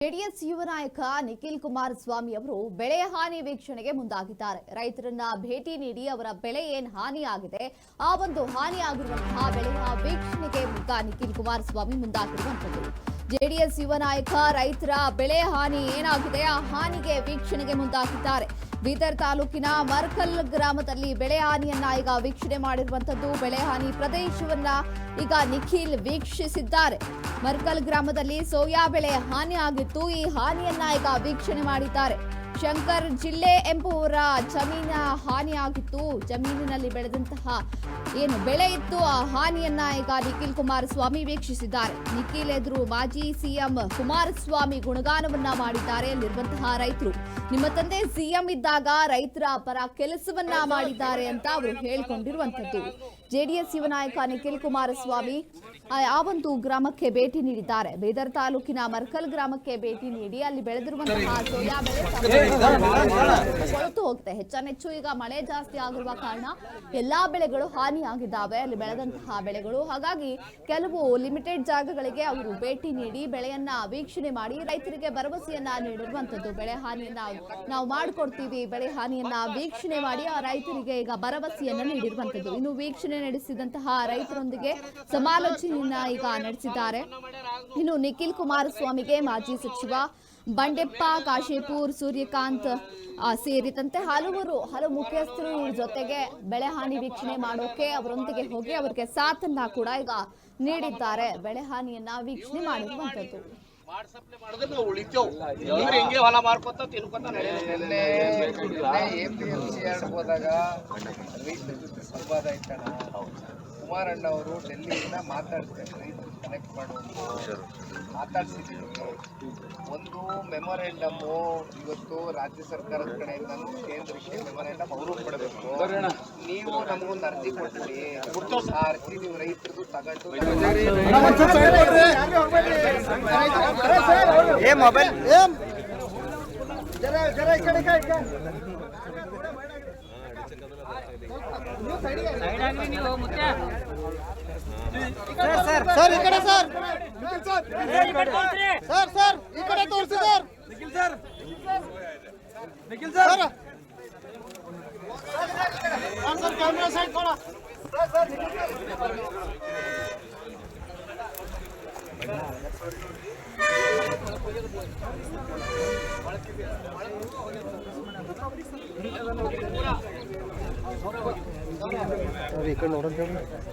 JDS ಯುವ ನಾಯಕ ನಿಖಿಲ್ ಕುಮಾರಸ್ವಾಮಿ ಅವರು ಬೆಳೆ ಹಾನಿ ವೀಕ್ಷಣೆಗೆ ಮುಂದಾಗಿದ್ದಾರೆ. ರೈತರನ್ನ ಭೇಟಿ ನೀಡಿ ಅವರ ಬೆಳೆ ಏನು ಹಾನಿಯಾಗಿದೆ ಆ ಒಂದು ಹಾನಿಯಾಗಿರುವಂತಹ ಬೆಳೆಯ ವೀಕ್ಷಣೆಗೆ ನಿಖಿಲ್ ಕುಮಾರಸ್ವಾಮಿ ಮುಂದಾಗಿರುವಂತದ್ದು. ಜೆಡಿಎಸ್ ಯುವ ನಾಯಕ ರೈತರ ಬೆಳೆ ಹಾನಿ ಏನಾಗಿದೆ ಆ ಹಾನಿಗೆ ವೀಕ್ಷಣೆಗೆ ಮುಂದಾಗಿದ್ದಾರೆ. ಬೀದರ್ ತಾಲೂಕಿನ ಮರ್ಕಲ್ ಗ್ರಾಮದಲ್ಲಿ ಬೆಳೆ ಹಾನಿಯನ್ನ ಈಗ ವೀಕ್ಷಣೆ ಮಾಡಿರುವಂತದ್ದು. ಬೆಳೆ ಹಾನಿ ಪ್ರದೇಶವನ್ನ ಈಗ ನಿಖಿಲ್ ವೀಕ್ಷಿಸಿದ್ದಾರೆ. ಮರ್ಕಲ್ ಗ್ರಾಮದಲ್ಲಿ ಸೋಯಾ ಬೆಳೆ ಹಾನಿ ಆಗಿತ್ತು. ಈ ಹಾನಿಯನ್ನ ಈಗ ವೀಕ್ಷಣೆ ಮಾಡಿದ್ದಾರೆ. ಶಂಕರ್ ಜಿಲ್ಲೆ ಎಂಬುವರ ಜಮೀನ ಹಾನಿಯಾಗಿತ್ತು. ಜಮೀನಿನಲ್ಲಿ ಬೆಳೆದಂತಹ ಏನು ಬೆಳೆ ಇತ್ತು ಆ ಹಾನಿಯನ್ನ ಈಗ ನಿಖಿಲ್ ಕುಮಾರಸ್ವಾಮಿ ವೀಕ್ಷಿಸಿದ್ದಾರೆ. ನಿಖಿಲ್ ಎದುರು ಮಾಜಿ ಸಿಎಂ ಕುಮಾರಸ್ವಾಮಿ ಗುಣಗಾನವನ್ನ ಮಾಡಿದ್ದಾರೆ. ಅಲ್ಲಿರುವಂತಹ ರೈತರು ನಿಮ್ಮ ತಂದೆ ಸಿಎಂ ಇದ್ದಾಗ ರೈತರ ಪರ ಕೆಲಸವನ್ನ ಮಾಡಿದ್ದಾರೆ ಅಂತ ಅವರು ಹೇಳಿಕೊಂಡಿರುವಂತದ್ದು. ಜೆಡಿಎಸ್ ಯುವ ನಾಯಕ ನಿಖಿಲ್ ಕುಮಾರಸ್ವಾಮಿ ಆ ಒಂದು ಗ್ರಾಮಕ್ಕೆ ಭೇಟಿ ನೀಡಿದ್ದಾರೆ. ಬೀದರ್ ತಾಲೂಕಿನ ಮರ್ಕಲ್ ಗ್ರಾಮಕ್ಕೆ ಭೇಟಿ ನೀಡಿ ಅಲ್ಲಿ ಬೆಳೆದಿರುವಂತಹ ಸೋಯಾ ಬೆಳೆ ಕೊಳೆತು ಹೋಗುತ್ತೆ. ಹೆಚ್ಚಾನೆಚ್ಚು ಈಗ ಮಳೆ ಜಾಸ್ತಿ ಆಗಿರುವ ಕಾರಣ ಎಲ್ಲಾ ಬೆಳೆಗಳು ಹಾನಿಯಾಗಿದ್ದಾವೆ, ಅಲ್ಲಿ ಬೆಳೆದಂತಹ ಬೆಳೆಗಳು. ಹಾಗಾಗಿ ಕೆಲವು ಲಿಮಿಟೆಡ್ ಜಾಗಗಳಿಗೆ ಅವರು ಭೇಟಿ ನೀಡಿ ಬೆಳೆಯನ್ನ ವೀಕ್ಷಣೆ ಮಾಡಿ ರೈತರಿಗೆ ಭರವಸೆಯನ್ನ ನೀಡಿರುವಂತದ್ದು. ಬೆಳೆ ಹಾನಿಯನ್ನ ನಾವು ಮಾಡಿಕೊಡ್ತೀವಿ, ಬೆಳೆ ಹಾನಿಯನ್ನ ವೀಕ್ಷಣೆ ಮಾಡಿ ಆ ರೈತರಿಗೆ ಈಗ ಭರವಸೆಯನ್ನ ನೀಡಿರುವಂತದ್ದು. ಇನ್ನು ವೀಕ್ಷಣೆ ನಡೆಸಿದಂತಹ ರೈತರೊಂದಿಗೆ ಸಮಾಲೋಚನೆಯನ್ನ ಈಗ ನಡೆಸಿದ್ದಾರೆ. ಇನ್ನು ನಿಖಿಲ್ ಕುಮಾರಸ್ವಾಮಿಗೆ ಮಾಜಿ ಸಚಿವ ಬಂಡೆಪ್ಪ ಕಾಶೇಪುರ್, ಸೂರ್ಯಕಾಂತ್ ಸೇರಿದಂತೆ ಹಲವು ಮುಖ್ಯಸ್ಥರು ಇವ್ರ ಜೊತೆಗೆ ಬೆಳೆ ಹಾನಿ ವೀಕ್ಷಣೆ ಮಾಡೋಕೆ ಅವರೊಂದಿಗೆ ಹೋಗಿ ಅವರಿಗೆ ಸಾಥನ್ನ ಕೂಡ ಈಗ ನೀಡಿದ್ದಾರೆ. ಬೆಳೆ ಹಾನಿಯನ್ನ ವೀಕ್ಷಣೆ ಮಾಡಿರುವಂತದ್ದು. ಕುಮಾರಣ್ಣ ಅವರು ಡೆಲ್ಲಿಯಿಂದ ಮಾತಾಡ್ತಾರೆ, ರೈತರು ಕನೆಕ್ಟ್ ಮಾಡುವಂತ ಮಾತಾಡ್ಸಿದ್ದೀವಿ. ಒಂದು ಮೆಮೊರೆಂಡಮ್ ಇವತ್ತು ರಾಜ್ಯ ಸರ್ಕಾರದ ಕಡೆಯಿಂದ ಕೇಂದ್ರಕ್ಕೆ ಮೆಮೊರೆಂಡಮ್ ಅವರು ಕೊಡಬೇಕು. ನೀವು ನಮಗೊಂದು ಅರ್ಜಿ ಕೊಟ್ಟಿ ಆ ಅರ್ಜಿ ನೀವು ರೈತರದು ತಗೊಂಡು ಸರ್ ಈ ಕಡೆ ಸರ್ ಸರ್ ಈ ಕಡೆ ತೋರಿಸಿ sir. Nikhil sir sir camera side ಕೊಡ.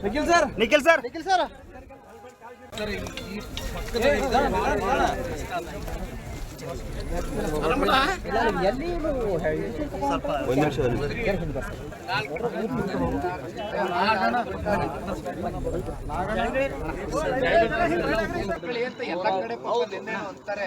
Nikhil sir Nikhil sir Nikhil sir ಒಂದು ನಿಮಿಷ ಎಲ್ಲ ಕಡೆ ಅಂತಾರೆ.